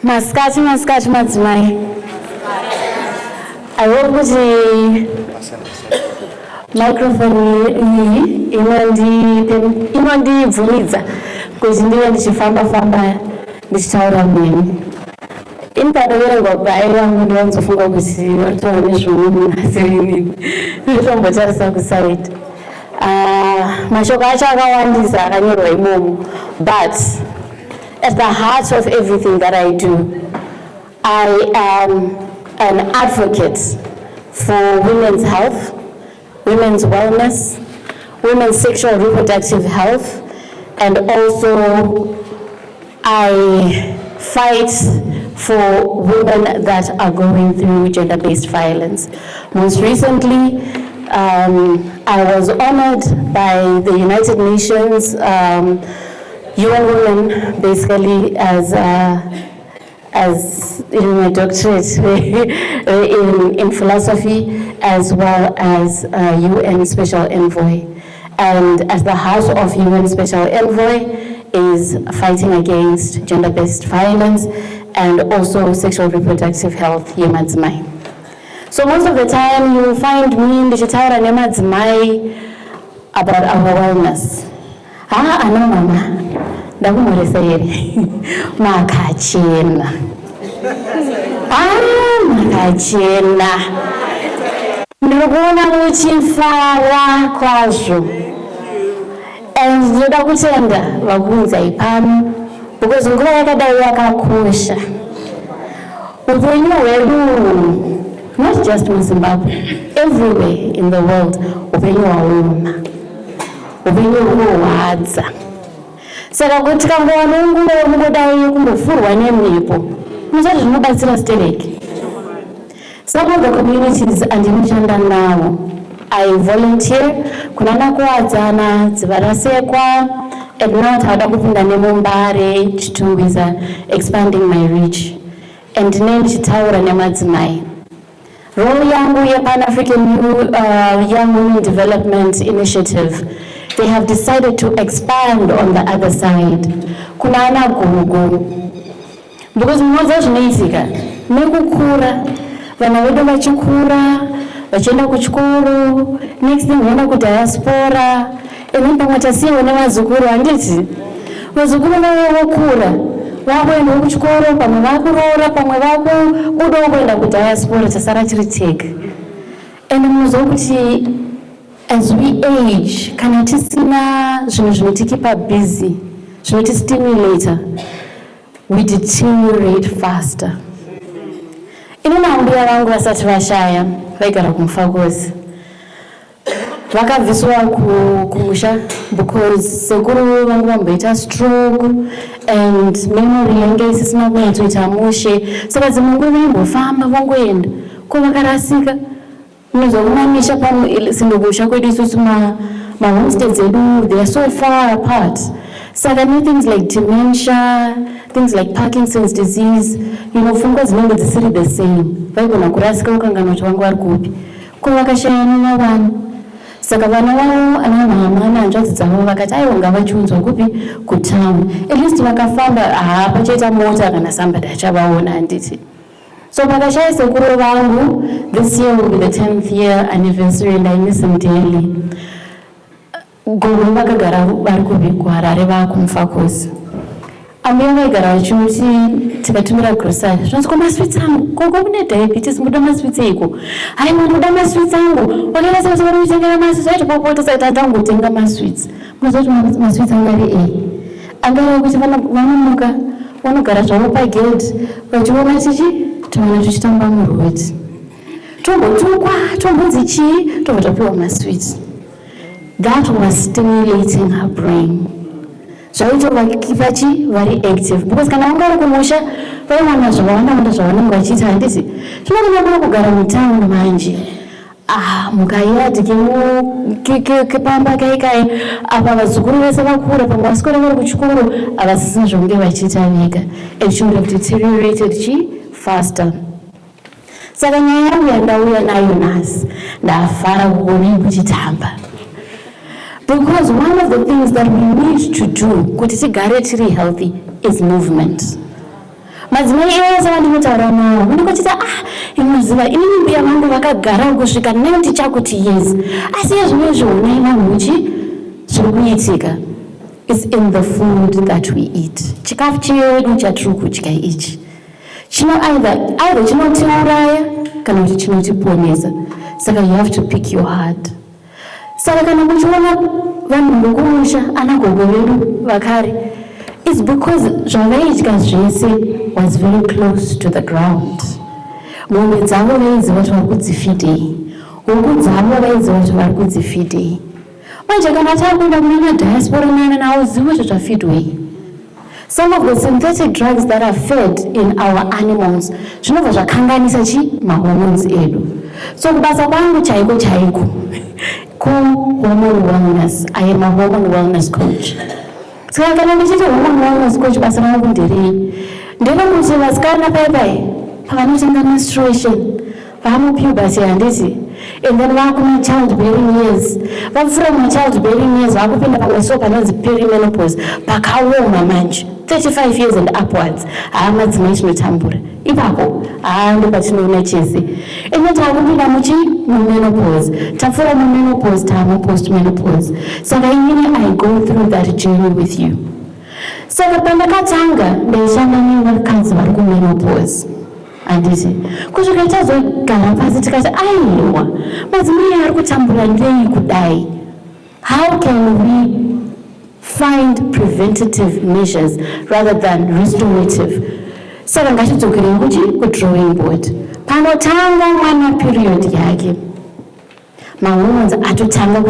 Maskati madzimai. I hope kuti microphone inondibvumidza kuti ndive ndichifamba ndichitaura nemi. In panoverengwa kubai vangu ndovanzofunga kuti varitaura nezvomunhu nditombotarisa kusaidi. Mashoko acho akawandisa akanyorwa imomo, but at the heart of everything that I do, I am an advocate for women's health, women's wellness, women's sexual reproductive health, and also I fight for women that are going through gender-based violence. Most recently, I was honored by the United Nations UN Women, basically as in my doctorate in philosophy, as well as UN Special Envoy. And at the heart of UN Special Envoy is fighting against gender-based violence and also sexual reproductive health yemadzimai. So most of the time you will find me ndichitaura nemadzimai about our wellness. Ano mama, ndakumhoresa here. Makachena. Makachena. Ndikuona muchifara kwazvo. And ndoda kutenda vakuudza ipano because nguva yakadai yakakosha. Upenyu hwedu, not just in Zimbabwe, everywhere in the world, upenyu hwaoma. Upenyu hunohwadza. Saka kuti kangowana nguva yokungodai kumbofurwa nemhepo, muchati zvinobatsira stereki. Some of the communities andinoshanda navo, I volunteer kunana kuwadzana, dziva rasekwa, and now tauda kupinda nemumbare chitungwiza, expanding my reach. And ndine ndichitaura nemadzimai. Role yangu ye-Pan-African Young Women Development Initiative, they have decided to expand on the other side. Kunana gugu. Because mmoza zvinoitika, nekukura, vana vedu vachikura, vachienda kuchikoro, next thing vaenda kudiaspora, and pamwe tasiwa nevazukuru handiti. Vazukuru vavo vokura, vakuenda kuchikoro, pamwe vakuroora, pamwe vakubudawo kuenda kudiaspora, tasara tiri tega. And munoziva kuti as we age, kana tisina zvinhu zvinotikipa busy, zvinotistimulator, we deteriorate faster. Inona mbuya vangu vasati vashaya, vaigara kumufakosi. Vakabviswa kumusha because sekuru vangu vamboita stroke and memory yange isisina kunyatsoita mushe. Saka dzimwe vaimbofamba vangoenda, ko vakarasika. Unozomamisha pamusha kwedu isusu homesteads edu, they are so far apart. Saka things like dementia, things like Parkinson's disease, pfungwa dzinenge dzisiri the same. Vaigona kurasika ukangana kuti vangu vari kupi. Ko vakashayana navana. Saka vana vavo ana mama nehanzvadzi dzavo vakati aiwa ngavachiunzwa kupi kutown. At least vakafamba pachaita mota kana somebody achavaona handiti. So pakashaya sekuru vangu, this year will be the 10th year anniversary and I miss them dearly. Gogo vakagara vari kupi kuHarare vakumufakosi. Ambuya vaigara vachimuti tikatumira grocery. Zvanzi maswits angu, gogo mune diabetes, muda maswits eiko. Haiwa muda maswits angu. Wakaita sekuti vari kutengera maswits, vaiti popota saiti atangotenga maswits. Munoziva kuti maswits anga ari angava kuti vanomuka, vanogara zvavo pagedhi, vachiona tiwana tuchitamba murweti. Tombotukwa, tombonzi chii, tombotapiwa maswits. That was stimulating her brain. Zvaito vakipachi vari active. Because kana vanga vari kumusha, vaiwana zvavanenge vachiita handiti. Zvinokuda kugara mutown manje. Mukayati kepamba kaikai, apa vazukuru vese vakura, pamwe vasikora vari kuchikoro, havasisina zvonge vachiita vega. And she would have deteriorated faster. Saka nyaya yangu yandauya nayo nhasi, ndafara kuona kuchitamba. Because one of the things that we need to do kuti tigare tiri healthy is movement. Madzimai ese vandinotaura navo vanongotita inoziva inini mbuya vangu vakagara kusvika 90 chakuti years, asi zvimwe zvionai vanhu zviri kuitika. It's in the food that we eat. Chikafu chedu chatiri kudya ichi either chinotiuraya kana kuti chinotiponesa. Saka you have to pick your heart. Saka kana muchiona vanhu vokumusha anagogo vedu vakare, it's because zvavaidya zvese was very close to the ground. Mombe dzavo vaiziva kuti vari kudzifidei, huku dzavo vaiziva kuti vari kudzifidei. Manje kana takuenda kune diaspora nana hauzivi kuti zvafidwei. Some of the synthetic drugs that are fed in our animals zvinobva zvakanganisa mahormones edu. So kubasa kwangu chaiko ku-hormone wellness, I am a hormone wellness coach. Saka kana ndichiti hormone wellness coach basa rangu nderei? Ndinokuti vasikana paipai pavanotanga menstruation, vamupuberty handiti, and then vakuma childbearing years, from childbearing years vakupinda pameso panonzi perimenopause, pakaoma manje 35 years and upwards. Madzimai chinotambura ipapo ndo patinoona chese. Ende takupinda mumenopause, tafura mumenopause, tama postmenopause. Saka inini I go through that journey with you. Saka pandakatanga ndaishanda nevakadzi vari kumenopause, handiti kusvika tazogara pasi tikati aiwa madzimai ari kutambura ndei kudai. How can we find preventative measures rather than restorative? Saka ngatidzokerei kudrawing board. Panotanga mwana period yake, mahormones atotanga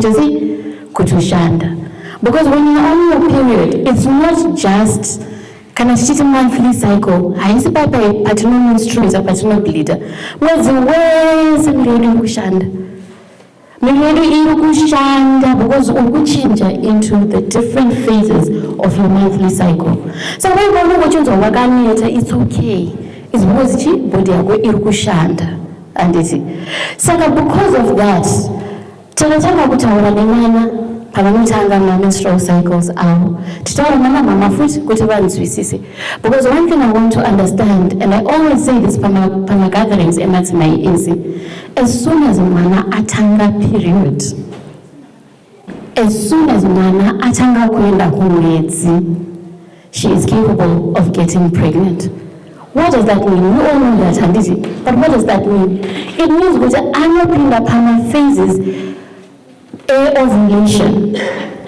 kutoshanda. Because when you're on your period, it's not just kana tichiti monthly cycle, haisi paipai patino menstruate patino bleed. Mwedzi wese mwiri yedu iri kushanda. Mwiri yedu iri kushanda because ukuchinja into the different phases of your monthly cycle. So when you uchinzwa wakaneta, it's okay. It's because body yako iri kushanda. Saka because of that, tinataka kutaura nemwana pavanotanga menstrual cycles avo. Titaura mama futi kuti vanzwisise. Because one thing I want to understand, and I always say this pama gatherings emadzimai is, as soon as mwana atanga period, as soon as mwana atanga kuenda kumwedzi, she is capable of getting pregnant. What does that mean? We all know that, handiti. But what does that mean? It means that anopinda pama phases ovulation.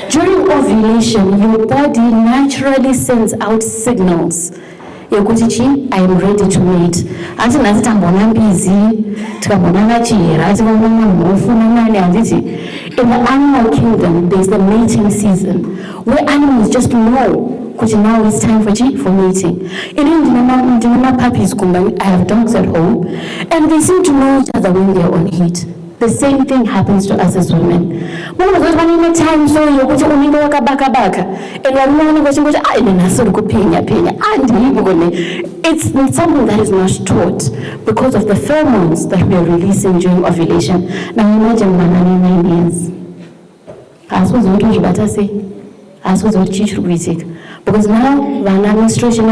During ovulation, your body naturally sends out signals. I am ready to mate. In the animal kingdom, there's the mating season, where animals just know now it's time for mating. In my puppies, I have dogs at home, and they seem to know each other when they're on heat. The same thing happens to us as women. When we go to time, so you go to baka, and one goes to it's something that is not taught because of the pheromones that we are releasing during ovulation. Now imagine 9 years. As was what you better say. As was what you critique. Because now menstruation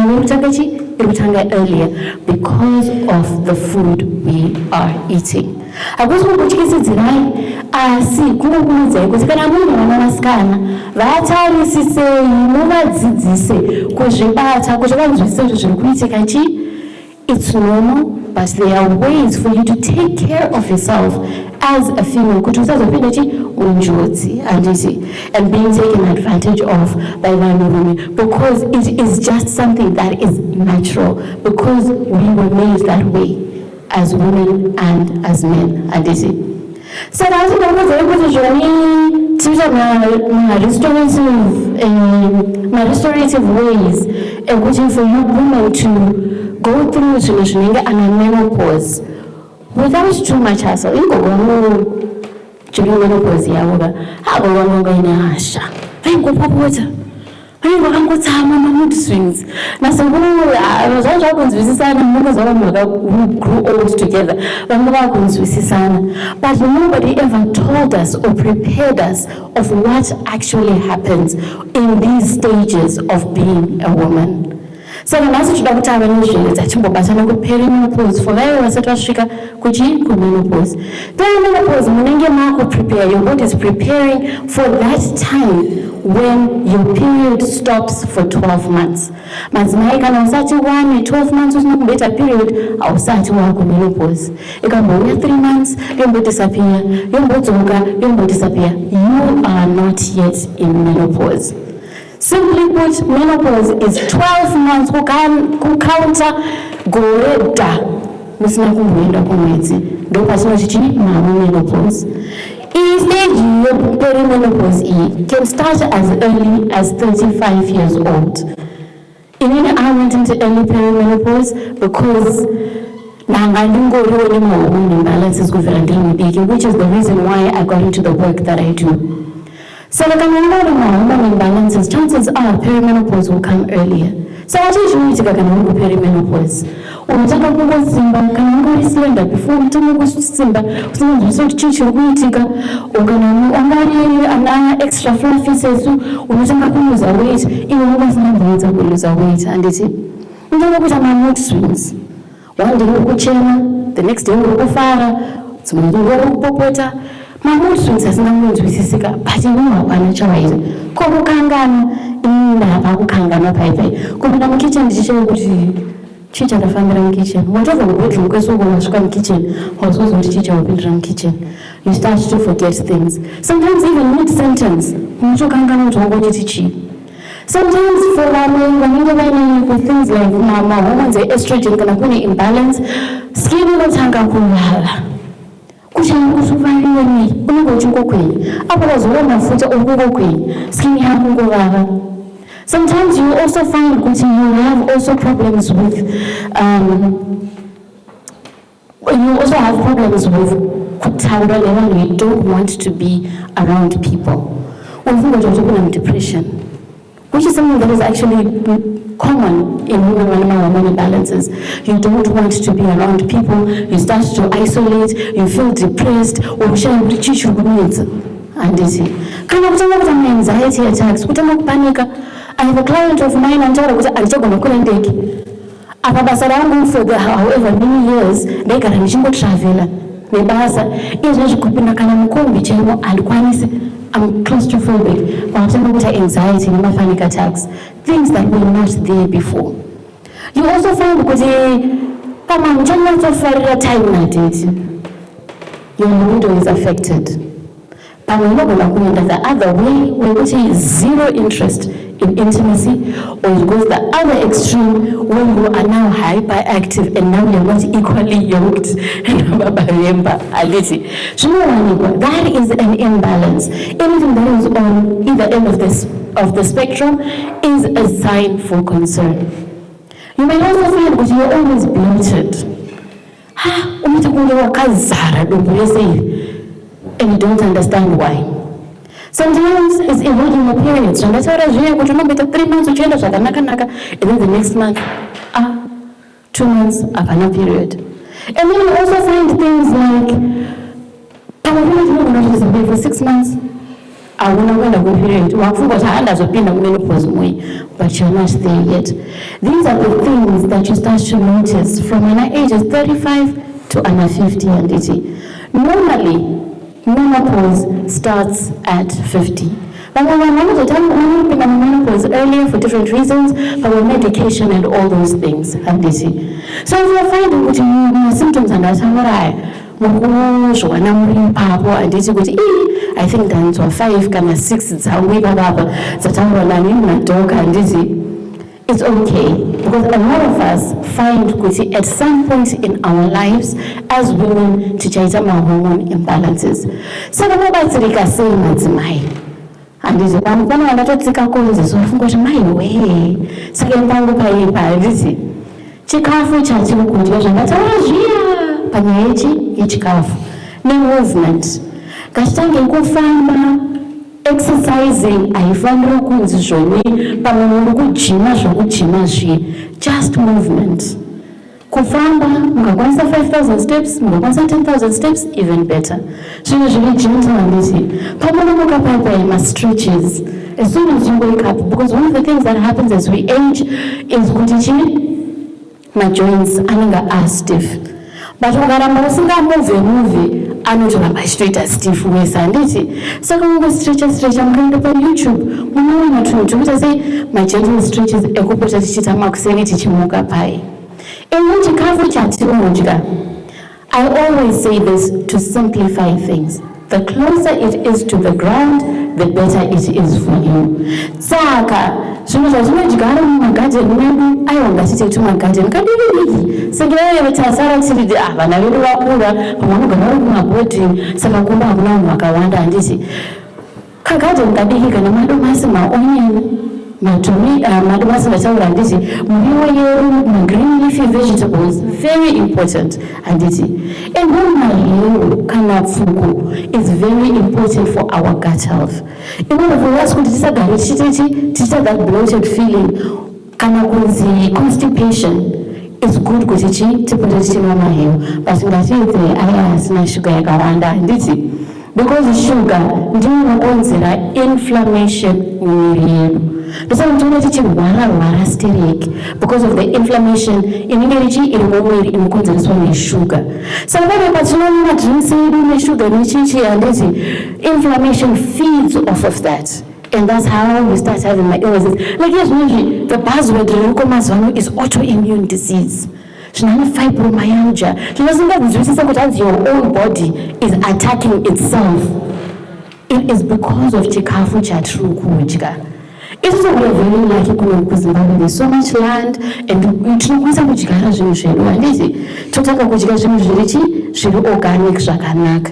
earlier because of the food we are eating. Akusi kuchikidzirai asi kunokuudzai kuti kana munhu vanasikana vatarisisei muvadzidzise kuzvibata kuti vanzwisise kuti zviri kuitika it's normal, but there are ways for you to take care of yourself as a female kuti usazopinda unjodzi and being taken advantage of by vanhurume, because it is just something that is natural, because we were made that way as women and as men. So that's what restorative ways for you women to go through and menopause without too much hassle. During menopause, vakangotsama mood swings. Who grew old together. But nobody ever told us or prepared us of what actually happens in these stages of being a woman. So the message that we have is perimenopause. For very menopause. Perimenopause, you prepare. Your body is preparing for that time when your period stops for 12 months. Mazimai kana usati 12 months usina kubeta period ausati wako menopause. Ikamboya 3 months yombo disappear, yombo dzoka, yombo disappear. You are not yet in menopause. Simply put, menopause is 12 months kucounter goreda. Musina kumwenda kumwezi. Ndo pasino chichini menopause. Stage perimenopause can start as early as 35 years old. I went into early perimenopause because hormone imbalances, which is the reason why I got into the work that I do. So like hormone imbalances, chances are perimenopause will come earlier. So what is perimenopause? Unataka kuwa simba kana slender before unataka kuwa simba usiwe chichi kuitika ungana ana extra fluffy sesu unataka kuuza weight iwe unaweza kuuza weight and it unataka kuja mood swings one day ukuchema the next day ukufara tsimuntu ukupopota mood swings asingamunzwisisika but hapana chawaita kokukangana indaba kukangana paipai kupinda mu kitchen ndichishela kuti chicha ndafambira mu kitchen whatever bedroom kwesoko wasvika mu kitchen hausozi kuti chicha wapindira mu kitchen you start to forget things sometimes even mid sentence unotokangana kuti wangochiti chii. Sometimes for women with things like hormones estrogen kana kune imbalance skin inotanga kuwala kushanga kusuvaliwe ni unenge uchingokwenye apo wazora mafuta okungokwenye skin yako ngorava. Sometimes you also find that you have also problems with kutaura level you don't want to be around people. When depression, which is something that is actually common in women hormone imbalances. You don't want to be around people, you start to isolate, you feel depressed, or and this kind of anxiety attacks, panic. I have a client of mine and for the however many years they can travel. I'm claustrophobic, anxiety and panic attacks, things that were not there before. You also find because your libido is affected. The other way, where you zero interest in intimacy, or it goes the other extreme when you are now hyperactive and now you're not equally yoked. That is an imbalance. Anything that is on either end of the spectrum is a sign for concern. You may also find that you're always bloated. And you don't understand why. Sometimes it's irregular periods. And 3 months and then the next month, 2 months of another period. And then you also find things like for 6 months. I will not go period. But you're not there yet. These are the things that you start to notice from an age of 35 to under 50 and 80. Normally, menopause starts at 50. But menopause earlier for different reasons, but with medication and all those things. So if you're finding your symptoms and that's I think that's 5 and 6 it's okay, because a lot of us find at some point in our lives as women to change our hormone imbalances. So the mobile saying and this one anatotsika causes so my way. Second pango pai chikafu chachi kudya zvangatarazvia panyayechi yechikafu nemovement kachitange kufamba exercising haifaniri kunzi zvone pamwe muri kujima zvokujima zviye, just movement. Kufamba mukakwanisa 5,000 steps, mukakwanisa 10,000 steps, even better. Zvinhu zviri gentle handiti. Pamunomuka paya ma-stretches as soon as you wake up, because one of the things that happens as we age is kuti my joints anenge are stiff. But ukaramba usingamuvhe anotoramba achitoita stiff wese handiti. Saka mungostretcha mukaenda paYouTube munoona tunhu tokuita sei ma-gentle stretches ekupota tichiita makuseni tichimuka pai. In chikafu chatinodya, I always say this to simplify things. The closer it is to the ground, the better it is for you. Saka, zvinhu zvatinodyara mumagadheni medu, aiwa ngatite tumagadheni kadiki. Sekeyo tasara tiri vana vedu vakura, pavanogara vari kumabhodhingi, saka kumba hakuna vanhu vakawanda handiti. Kagadheni kadiki kana madomasi maonyeni, madomasi ndataura handiti, muriwo yedu, green leafy vegetables, very important handiti. And mahewu kana pfuko is very important for our gut health. In order for us kuti tisagare tichita that bloated feeling kana kunzi constipation, it's good kuti tipota tichimwa mahewu, but ngatiedze aya asina shuga yakawanda handiti. Because sugar ndiyo inokonzera inflammation mumwiri yedu. Ndosaka tinoona tichirwara steric because of the inflammation inenge iri mumwiri inokonzereswa neshuga. Saka pamwe patinoona drinks yedu neshuga nechichi handiti, inflammation feeds off of that. And that's how we start having my illnesses. Like yes, the buzzword is autoimmune disease. Fibromyalgia. Your own body is attacking itself. It is because of chikafu chatiri kudya. It is very lucky kuZimbabwe. There's so much land, and tinokwanisa kudyara zvinhu zvedu handiti. Totaka kudya zvinhu zviri organic zvakanaka.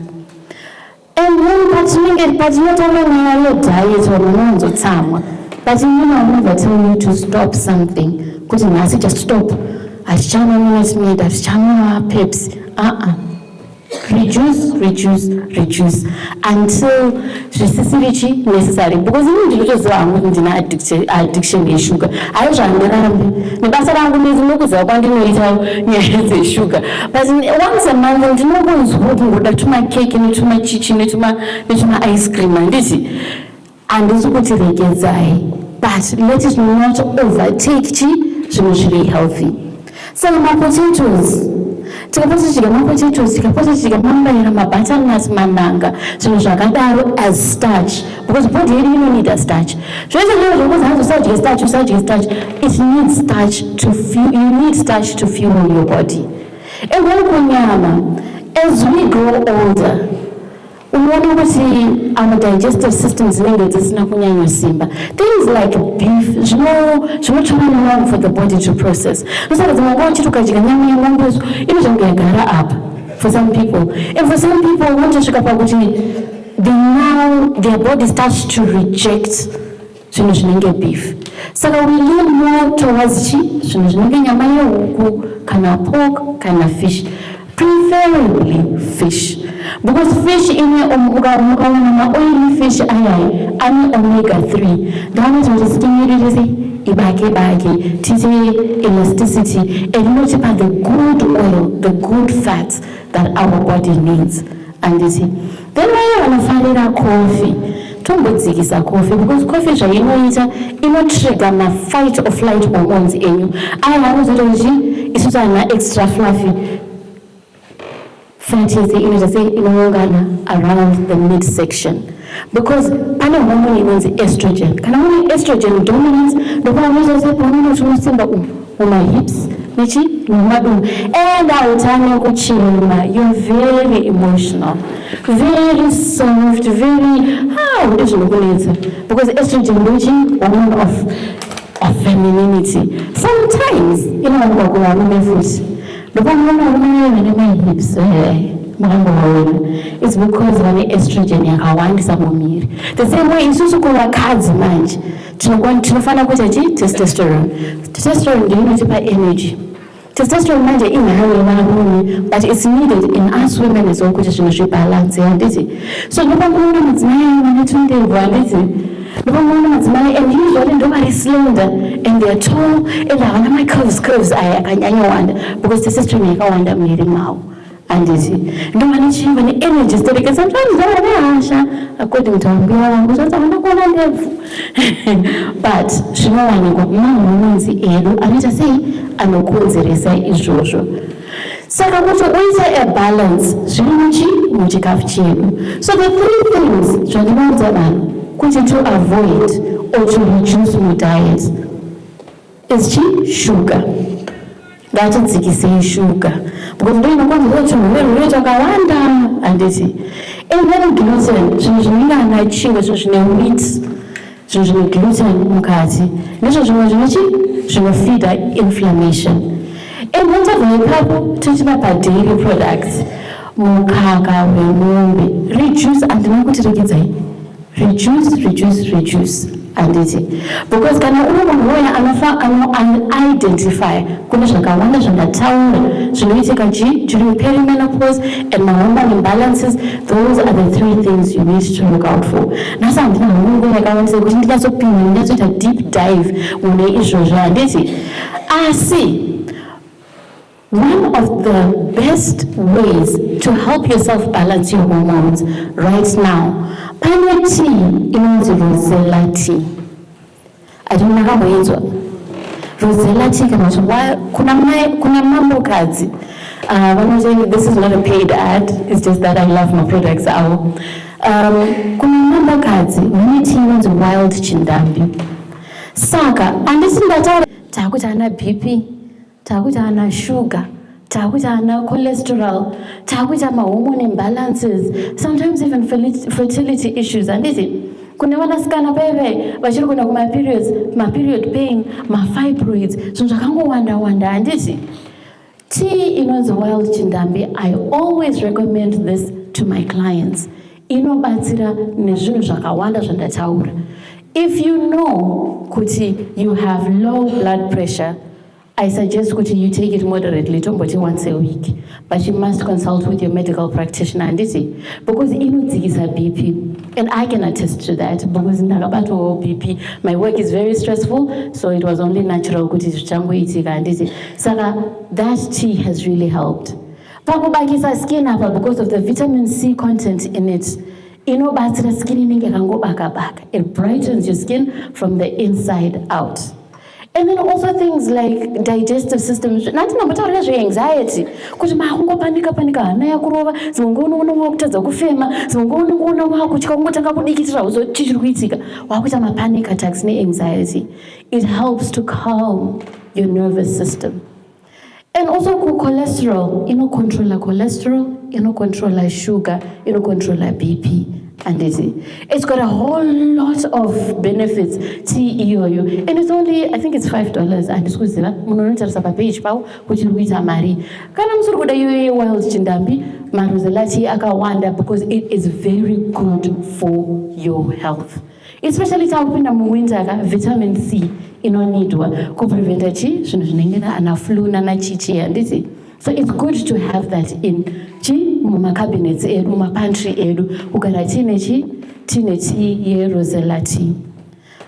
And when patinotaura nyaya yediet vanonzotsamwa, but never tell you to stop something. Kuti nhasi just stop. Hachichamwa minute maid, hachichamwa Pepsi. Reduce until zvisisiri necessary. Because even ndinotoziva hangu ndina addiction yesugar. Haizvo handirambi. Nebasa rangu ndinokuziva kwandinoita nyaya dzesugar. But once a month ndinokunzwa kuti ngoda tumakeke netumachichi netuma-ice cream handiti. Handisi kuti regedzai. But let it not overtake zvinhu zviri healthy. So potatoes. Tikapota tidya mambaira mabutternut mananga zvinhu zvakadaro as starch, because body yedu inonida starch. Zvese zviro zvokuti usadye starch, it needs starch to fuel. You need starch to fuel your body. And when kunyama, as we grow older, unoona kuti our digestive systems zinenge dzisina kunyanya simba. Things like beef zvinotora long for the body to process. Saka dzimwe chiti ukadya nyama yemombe inozvanga yagara up for some people. And for some people vanotosvika pakuti their body starts to reject zvinhu zvinenge beef. Saka we lean more towards zvinhu zvinenge nyama yehuku kana pork kana fish. Preferably fish, because fish ukaona oily fish ane omega-3 ndoanoita stimulate ibake tite elasticity and inotipa the good oil, the good fats that our body needs. And you see, then why vanofarira coffee, tombodzikisa coffee, because coffee zvainoita inotrigger ma-fight or flight hormones enyu anozoita kuti isusu ana extra fluffy fatty inoungana around the midsection, because pane hormone inonzi estrogen. Kana une estrogen dominance ndopaanoita sepaunoona tunosimba mumahips nemumadumbu, and autano kuchirema. You're very emotional, very soft, very ndizvinokunetsa, because estrogen ndochi hormone of femininity. Sometimes inowanikwa kuvarume futi. It's because vane estrogen yakawandisa mumiri. The same way isusu kuvakadzi manje tinofana kuita testosterone. Testosterone ndiyo inotipa energy. Testosterone manje ingahawe varume, but it's needed in us women as well kuti zvinhu zvibalance, handiti? So ndopangoona madzimai vane 20 handiti? Ndopangoona madzimai, and usually ndovari slender, and they're tall, and havana my curves aya akanyanyowanda, because testosterone yakawanda muviri mavo. Handiti? Ndovane chiva ne-energy storage, sometimes ndovane hasha, according to mbuya vangu, zvati havana kuona ndebvu. But zvinowanikwa mahormones edu anoita sei anokonzeresa izvozvo. Saka kuti uite a balance zvinochi muchikafu chedu. So the 3 things zvandinoudza vanhu kuti to avoid or to reduce diet is sugar. Ngatidzikisei sugar. Because ndoinokonzera kuti urwere hwakawanda, handiti? And then gluten, zvinhu zvinenge chingwa zvine wheat, zvinhu zvine gluten mukati, ndizvo zvimwe zvinofeeda inflammation. And then tabva ipapo tichivapa dairy products, mukaka wemombe, reduce, handina kuti regidzai, reduce, handiti? Because kana uri munhu uya ano-identify kune zvakawanda zvandataura zvinoitika during perimenopause and hormone imbalances, those are the 3 things you need to look out for. Nasa handina nguva yakawandisa kuti ndinyatsopinda, ndinyatsoita deep dive mune izvozvo, handiti? Asi one of the best ways to help yourself balance your hormones right now, pane tea inonzi Rosella tea. I don't know how to use it. Rosella tea kuna mambokadzi. When saying this is not a paid ad, it's just that I love my products. Kuna mambokadzi, mune tea inonzi wild chindambi. Saka, andisingataura takuti ana BP, takuti ana sugar, takuti ana cholesterol, takuti ama hormone imbalances, sometimes even fertility issues, handiti? Kune vanasikana peve vachiri kuenda kuma-period pain, ma-fibroids, zvinhu zvakangowanda, handiti? Tea inonzi wild chindambi, I always recommend this to my clients. Inobatsira nezvinhu zvakawanda zvandataura. If you know kuti you have low blood pressure, I suggest kuti you take it moderately, tomboti once a week. But you must consult with your medical practitioner, handiti? Because inodzikisa BP. And I can attest to that, because ndakabatwa BP, my work is very stressful, so it was only natural kuti zvichangoitika, handiti? Saka that tea has really helped. Pakubakisa skin apa, because of the vitamin C content in it, inobatsira skin inenge yakangobaka-baka. It brightens your skin from the inside out. And then also things like digestive system. Natinambotaurira zve-anxiety, kuti makungopanika hana yakurova, zimwe wakutadza kufema, zimwe wakutya kungotanga kudikitira uzo chichiri kuitika, wakuita ma-panic attacks ne-anxiety. It helps to calm your nervous system. And also cholesterol, inocontrolla cholesterol, inocontrolla sugar, inocontrolla BP. And it's got a whole lot of benefits, tea iyoyo. And it's only, I think it's $5. And it's kuziva, munonotarisa pa page pao, kuti kuita mari. Kana musuri kuda iyoyo wild chindambi, Rosella tea akawanda, because it is very good for your health. Especially takupinda muwinter, vitamin C inonidwa kupreventa zvinhu zvinenge ana flu nana chichi, handiti? So it's good to have that in muma-cabinets edu, muma-pantry edu, kugara tine tea ye-Rosella tea.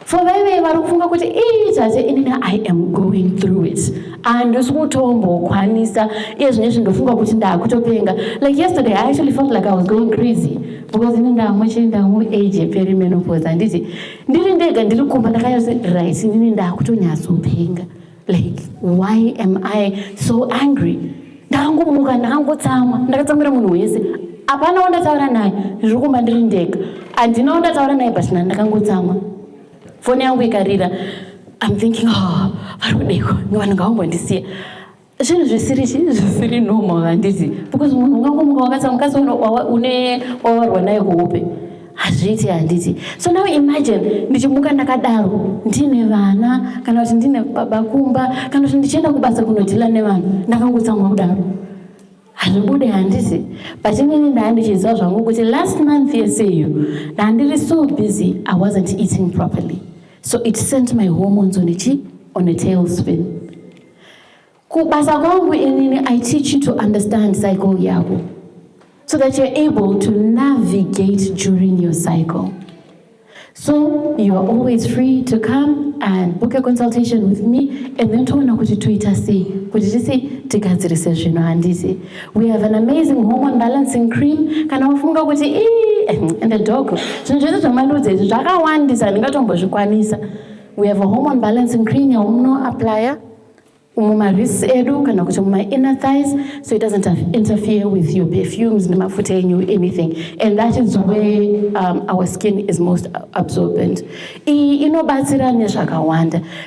For veve varufunga kuti Tate inini I am going through it. And ndosikutombokwanisa iye zvine ndofunga kuti ndakutopenga. Like yesterday I actually felt like I was going crazy, because ndamwe age perimenopause, handiti? Ndiri ndega ndiri kumba ndakanyasa right, inini ndakutonyatsopenga. Like, why am I so angry? Ndakangomuka, ndakangotsamwa, ndakatsamwira munhu wese. Apana wandataura naye, ndiri kumba ndiri ndega. Handina wandataura naye, but ndakangotsamwa. Foni yangu ikarira. I'm thinking, vari kudeko, vanhu ngavambondisiya. Zvinhu zvisiri normal, handiti? Because munhu ungangomuka wakatsamwa, kasi une wawarwa naye kuhope. Hazviiti, handiti? So now imagine ndichimuka ndakadaro, ndine vana, kana kuti ndine babakumba, kana kuti ndichienda kubasa kunodhila nevanhu, ndakangotsamwa kudaro. Hazvibude, handiti? But inini ndandichiziva zvangu kuti last month yeseyo, ndandiri so busy, I wasn't eating properly. So it sent my hormones on a tailspin. Kubasa kwangu inini, I teach you to understand cycle yako, so that you're able to navigate during your cycle. So you are always free to come and book a consultation with me, and then we have an amazing hormone balancing cream. And the dog. We have a hormone balancing cream applier. Inner thighs, so it doesn't interfere with your perfumes, anything. And that is where our skin is most absorbent.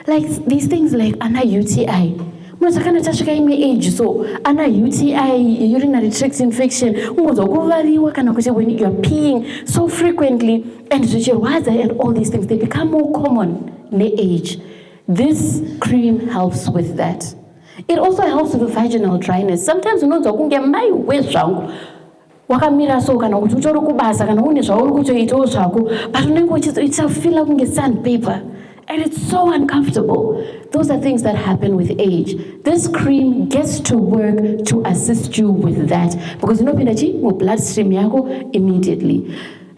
Like these things like ana UTI. Age, so ana UTI, urinary tract infection, when you're peeing so frequently, and all these things, they become more common in age. This cream helps with that. It also helps with vaginal dryness. Sometimes my waist wakamira so kana kuti uchori kubasa kana une zvauri kutoitawo zvako but unenge uchafila kunge sandpaper, and it's so uncomfortable. Those are things that happen with age. This cream gets to work to assist you with that, because inopinda bloodstream yako immediately.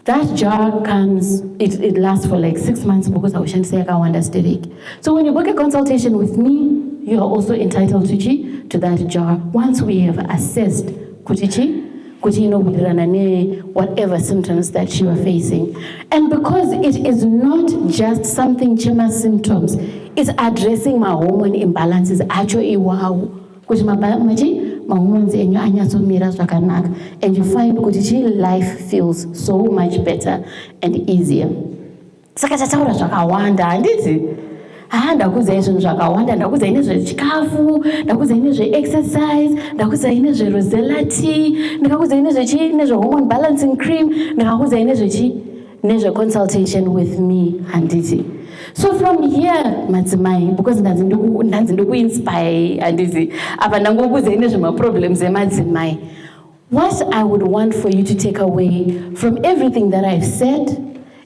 That jar comes, it lasts for like 6 months because I was sterek. So when you book a consultation with me, you are also entitled to that jar. Once we have assessed whatever symptoms that you are facing. And because it is not just something chema symptoms, it's addressing my hormone imbalances. Actually, wow. And you find life feels so much better and easier. Ndakuza izvinhu zvakawanda, ndakuza ine zvechikafu, ndakuza ine zveexercise, ndakuza ine zverosella tea, ndikakuza ine zve-hormone balancing cream, ndikakuza ine zve-consultation with me handiti. So from here, madzimai, because ndanzi ndokuinspire handiti, apa ndangokuza ine zvemaproblems emadzimai. What I would want for you to take away from everything that I've said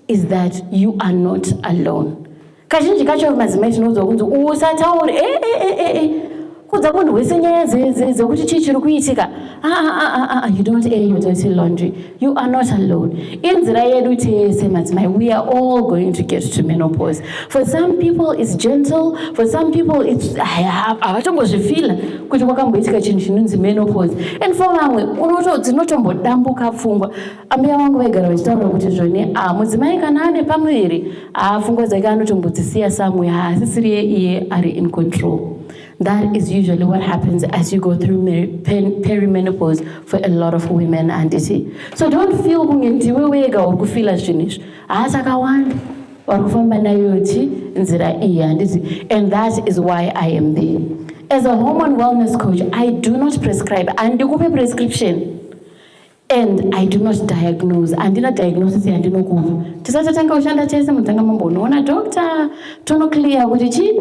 is that you are not alone. Kazhinji kacho madzimai tinoudzwa kunzi usataure kudza munhu wese nyaya dzekuti chii chiri kuitika. You don't air your dirty laundry. You are not alone. Inzira yedu tese madzimai, we are all going to get to menopause. For some people it's gentle, for some people it's havatombozvifila kuti kwakamboitika chinhu chinonzi menopause. And for vamwe dzinotombodambuka pfungwa. Ambuya vangu vaigara vachitaura kuti zvone mudzimai kana ane pamuviri pfungwa dzake anotombodzisiya somewhere, haasisiri iye ari in control. That is usually what happens as you go through perimenopause for a lot of women, Anditi. So don't feel kungendiwe wega uri kufila zvinhu. Asakawanda uri kufamba nayoti nzira iyi, Anditi. And that is why I am there. As a hormone wellness coach, I do not prescribe. Andikupe prescription. And I do not diagnose. Andina diagnosis yandinokuva. Tisatanga ushanda chese mutanga mambonoona doctor tono clear kuti chi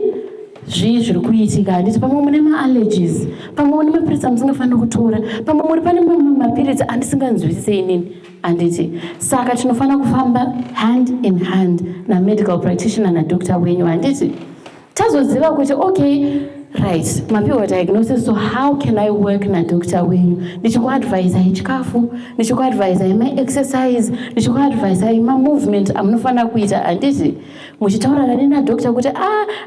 zviri kuitika. Handiti pamwe mune ma-allergies, pamwe mune mapirisi amusingafanira kutora, pamwe muri pane mapirisi andisinganzwisise inini. Handiti saka tinofanira kufamba hand in hand na-medical practitioner na-doctor wenyu. Handiti tazoziva kuti okay, right, mapiwa diagnosis, so how can I work na-doctor wenyu? Ndichikuadvisa chikafu, ndichikuadvisa ma-exercise, ndichikuadvisa ma-movement amunofanira kuita. Handiti muchitaurana nena-doctor kuti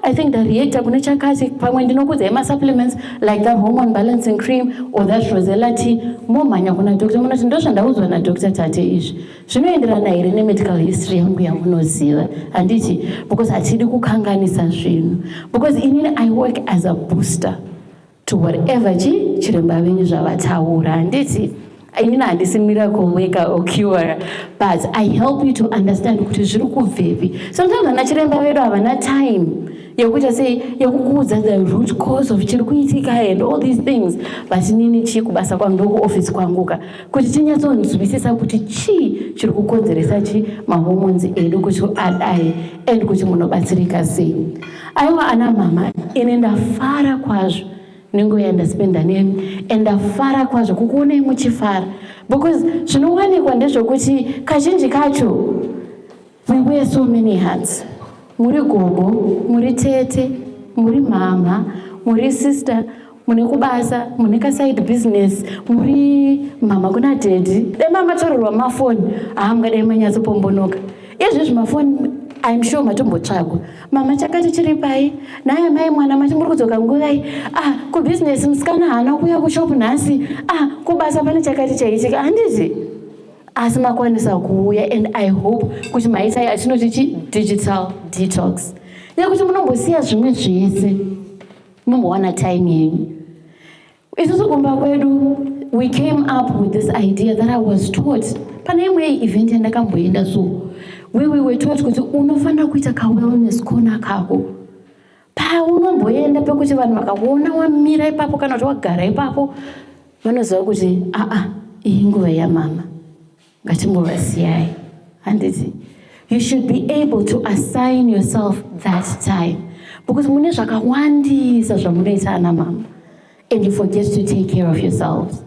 I think that reactor kune chakati, pamwe ndinokudza ma-supplements like that hormone balancing cream or that rosella tea, momhanya kuna doctor munoti ndozvandaudzwa na-doctor Tate izvi. Zvinoenderana here ne-medical history yangu yamunoziva. Handiti because hatidi kukanganisa zvinhu. Because inini I work as a booster to whatever chiremba venyu zvavataura. Handiti inini handisi miracle worker or cure, but I help you to understand kuti zviri kubvepi. Sometimes ana chiremba vedu havana time yekuita sei yekukuudza the root cause of chiri kuitika and all these things, but inini kubasa kwangu ndokuoffice kwanguka kuti tinyatsonzwisisa kuti chiri kukonzeresa mahormones edu kuti adai and kuti munobatsirika sei. Aiwa ana mama, ini ndafara kwazvo nenguva yandaspenda nemi, and ndafara kwazvo kukuonai muchifara, because zvinowanikwa ndezvokuti kazhinji kacho we wear so many hats. Muri gogo, muri tete, muri mama, muri sister, mune kubasa, mune ka side business, muri mama kuna Tate. Dai mama torerwa mafoni, hamungadai manyatsopombonoka. Izvezvi mafoni I'm sure matombotsvagwa. Mama chakati chiri pai, naye mai mwana machimuri kudzoka nguvai. Kubusiness musikana haana kuuya kushopu nhasi. Kubasa pane chakati chaitika. Handiti? Asi makwanisa kuuya, and I hope kuti maita yatinoti digital detox. Nekuti munombosiya zvimwe zvese. Munombowana time yenyu. Isusu kumba kwedu, we came up with this idea that I was taught. Pane imwe event yandakamboenda so. We were taught kuti unofanira kuita ka wellness corner kako. Pa unomboenda pekuti vanhu vakakuona wamira ipapo kana kuti wagara ipapo, vanoziva kuti iyi nguva yamama. Ngatimbovasiyai. Handiti? You should be able to assign yourself that time. Because mune zvakawandisa zvamunoita ana mama. And you forget to take care of yourselves.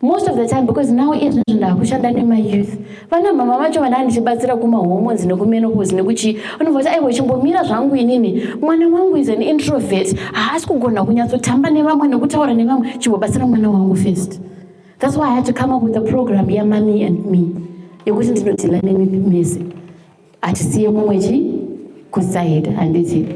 Most of the time, because now it's ndakushanda nema youth. Vana mama vacho vanandichibatsira kuma hormones nekumenopause nekuchi. Unovoti aiwa chimbomira zvangu inini. Mwana wangu is an introvert. Haasi kugona kunyatsotamba nevamwe nekutaura nevamwe. Chimbobatsira mwana wangu first. That's why I had to come up with a program ya Mommy and Me. Yekuti ndinodhila nemimese. Atisiye mumwe kuside handiti.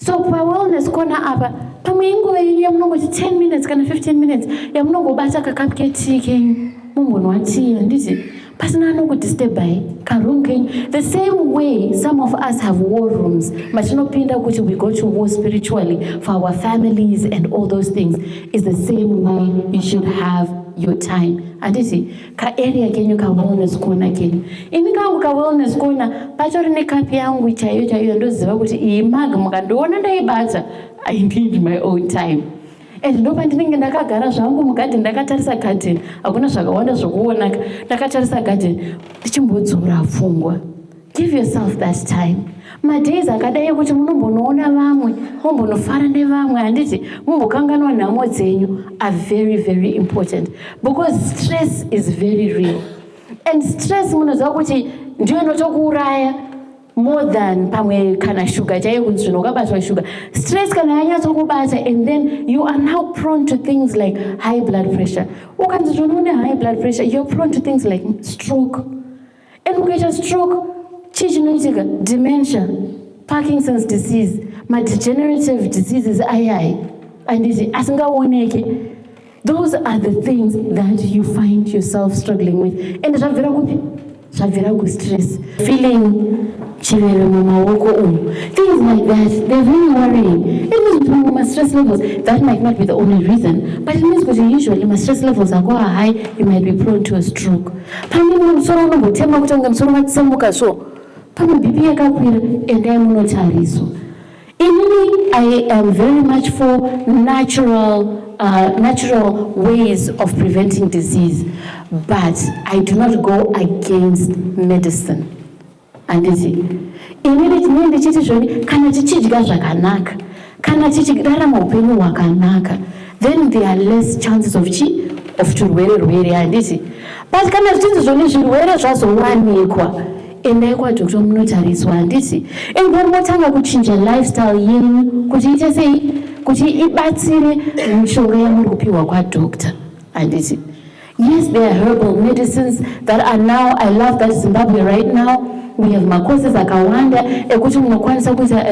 So pa wellness corner apa, pamwe inguva yenyu yamunongoti 10 minutes kana 15 minutes yamunongobata kakapke tea kenyu mumbonwa tea handiti pasina anokudisturbai karoom kenyu. The same way some of us have war rooms matinopinda kuti we go to war spiritually for our families and all those things is the same way you should have your time. Handiti ka area kenyu ka wellness corner kenyu. Ini kangu ka wellness corner patori nekapi yangu chaiyo ndoziva kuti iyi mug mukandiona ndaibata I need my own time. And ndo pandinenge ndakagara zvangu mugarden ndakatarisa garden hakuna zvakawanda zvokuona ndakatarisa garden ndichimbodzora pfungwa. Give yourself that time. Madays akadai kuti munombonoona vamwe mumbonofara nevamwe handiti mumbokanganwa nhamo dzenyu are very very important because stress is very real. And stress munoziva kuti ndiyo inotokuuraya more than pamwe kana sugar chaiyo kuti zvino ukabatwa sugar. Stress kana yanyatsokubata and then you are now prone to things like high blood pressure. Ukanzi zvino une high blood pressure you're prone to things like stroke. And ukaita stroke chichinoitika dementia, Parkinson's disease, degenerative diseases and asingaoneke. Those are the things that you find yourself struggling with. And zvabvira kustress, feeling chivere mumaoko umu, things like that, they're very worrying. It means my stress levels, that might not be the only reason, but it means because usually my stress levels are quite high, you might be prone to a stroke. Pamwe musoro unombotema kuti unge musoro matsemuka so, pamwe BP yakakwira endai munotariswa. Inini, I am very much for natural ways of preventing disease, but I do not go against medicine. Handiti inini tinenge tichiti zvoni kana tichidya zvakanaka kana tichirarama upenyu hwakanaka then there are less chances of turwere handiti. But kana tichinzi zvoni zvirwere zvazowanikwa endai kwadhokota munotariswa handiti. And then motanga kuchinja lifestyle yenyu kuti ite sei kuti ibatsire mishonga yamuri kupiwa kwadhokota handiti. Yes, there are herbal medicines that are now, I love that Zimbabwe right now we have macourses akawanda ekuti munokwanisa kuita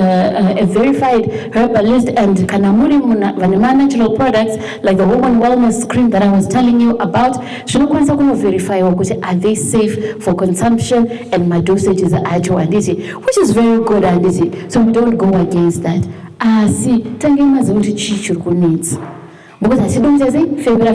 a verified herbalist and kana muri vanema natural products like the Hormone wellness cream that I was telling you about zvinokwanisa kunoverifyiwa kuti are they safe for consumption and my dosages acho handiti, which is very good handiti. So we don't go against that. Asi tange maziva kuti chii chiri kunetsa because hasidonza sei fembera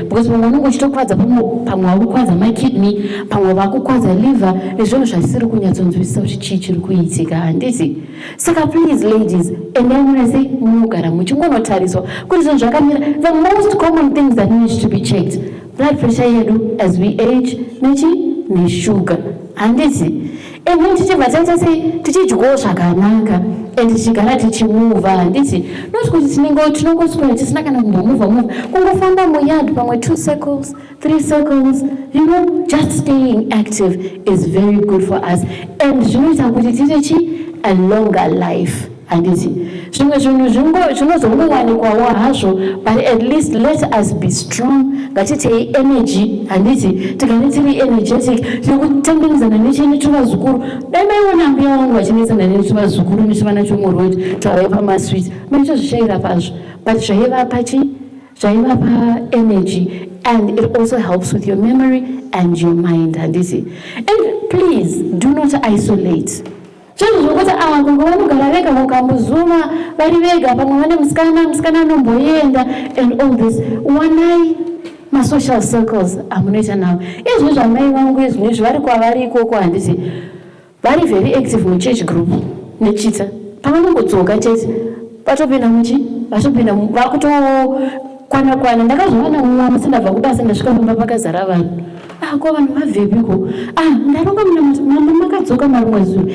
because pamwe unenge uchitokwadza pamwe wakukwadza makidney pamwe wakukwadza liver nezvinhu zvisiri kunyatsonzwisisa kuti chii chiri kuitika handiti. Saka please ladies endai muna sei munogara muchingonotariswa kuti zvinhu zvakamira. The most common things that need to be checked, blood pressure yedu as we age neshuga handiti. And when tichibva taita sei tichidyawo zvakanaka and tichigara tichimuvha handiti, not kuti tinongoswera tisina kana kumbomuvha kungofamba muyard pamwe 2 circles 3 circles, you know, just staying active is very good for us and zvinoita kuti tiite a longer life. handiti zvimwe zvinhu zvinozongowanikwawo hazvo, but at least let us be strong. Ngatitei energy handiti tikane tiri energetic tikutenderedzana nechine zukuru. Dai maiona mbuya wangu vachinetsana nechivazukuru nechivana chomurweti tavai pamaswiti maicho zvichaira pazvo, but zvaivapa energy, and it also helps with your memory and your mind handiti. And please do not isolate. Zvinhu zvokuti kunge vanogara vega mukambozuma vari vega, pamwe vane musikana anomboenda and all this. Wanai masocial circles amunoita navo. Izvi zvamai vangu izvinezvi vari kwavari ikoko handiti vari very active muchurch group nechita pavanongodzoka chete vatopinda vakutokwana. Ndakazovana mumwe musindabva kubasa ndasvika pamba pakazara vanhu. Ko vanhu mabvepiko? Ndaronga mama makadzoka marimwe zuva.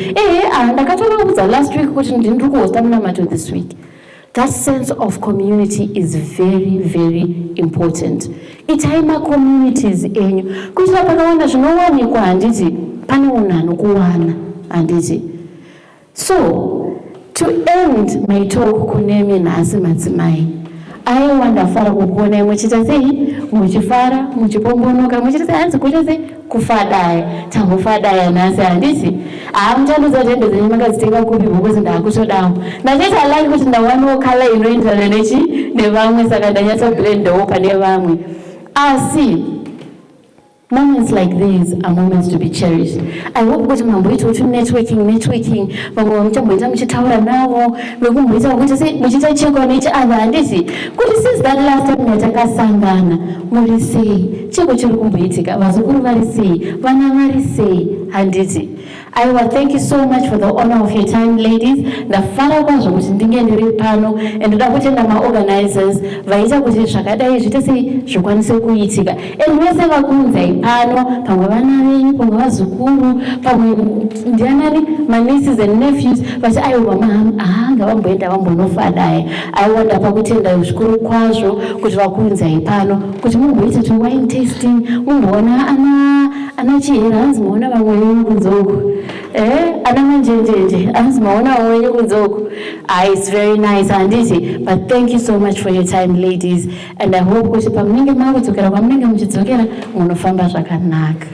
Ndakatovaudza last week kuti ndiri kuhosta munamato this week. That sense of community is very, very important. Itai communities enyu kuitira pakawanda zvinowanikwa handiti pane unhano kuwana handiti. So to end my talk kunemi nhasi madzimai, aiwa ndafara kukuonai muchiita sei, muchifara muchipombonoka muchiita sei, hanzi kuita sei, kufadaya. Tambofadaya nhasi handiti. Muchandoza tende dzenyu makadzitenga kupi bhokosi ndakutodawo. Ndachaita like kuti ndawanawo kala inoenderana nevamwe, saka ndanyatsoblendawo pane vamwe. Asi moments like these are moments to be cherished. I hope kuti mamboita to networking vamwe muchamboita muchitaura navo vekumboita kuti sei muchiita cheko nechi other handiti kuti since that last time yatakasangana muri sei, cheko chiri kumboitika, vazukuru vari sei, vana vari sei handiti. Thank you so much for the honor of your time, ladies. Ndafara kwazvo kuti ndinge ndiri pano, and ndoda kutenda maorganizers vaita kuti zvakadai zviite sei zvikwanise kuitika. And vese vakunzai pano, pamwe vana venyu, pamwe vazukuru, pamwe ndianani nieces and nephews vati aiwa mahanga vamboenda vambonofadai. Aiwanda pakutenda zvikuru kwazvo kuti vakunzai pano kuti mumboita to wine tasting, mumboona ana chihera hanzi maona vamwe venyu kunzoku. Ana manjenjenje hanzi maona vamwe venyu kunzoku. It's very nice handiti. But thank you so much for your time, ladies, and I hope kuti pamunenge makudzokera kwamunenge muchidzokera munofamba zvakanaka.